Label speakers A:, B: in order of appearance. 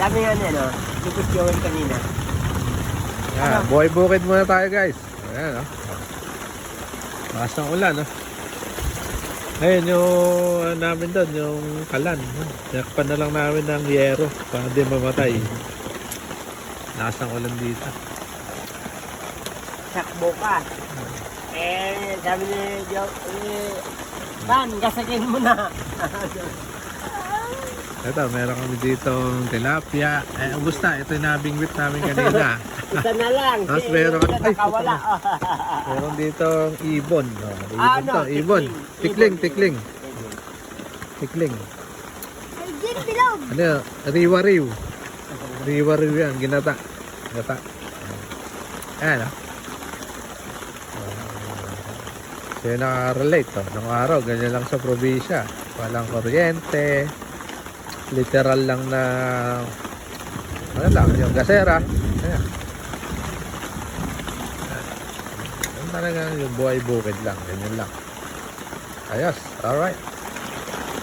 A: Sabi nga niya, no? Lupos Joel kanina.
B: Yan, buhay bukid muna tayo guys. Ayan, oh. Lakas ng ulan, oh. Ayun yung namin doon, yung kalan. Nakpan na lang namin ng yero para di mamatay. Lakas ng ulan dito.
A: Sakbo ka. Sabi ni Joe, Pan, gasakin mo na.
B: Ito, meron kami dito tilapia. Ubus na. Ito yung nabingwit namin kanina.
A: Isa na lang.
B: Tapos meron, ay,
A: nakawala.
B: meron dito ibon. Oh, ibon
A: Ano,
B: to, ibon. Tikling, tikling. Tikling.
C: Ay, din bilog.
B: Ano yun? Riwa-riw. Riwa-riw yan. Ginata. Ginata. Ayan, oh. Siya nakarelate, oh. Nung araw, ganyan lang sa probinsya. Walang kuryente. Literal lang na ano lang, yung gasera. Ayan. Ayan talaga yung buhay bukid lang. Ganyan lang. Ayos. Alright.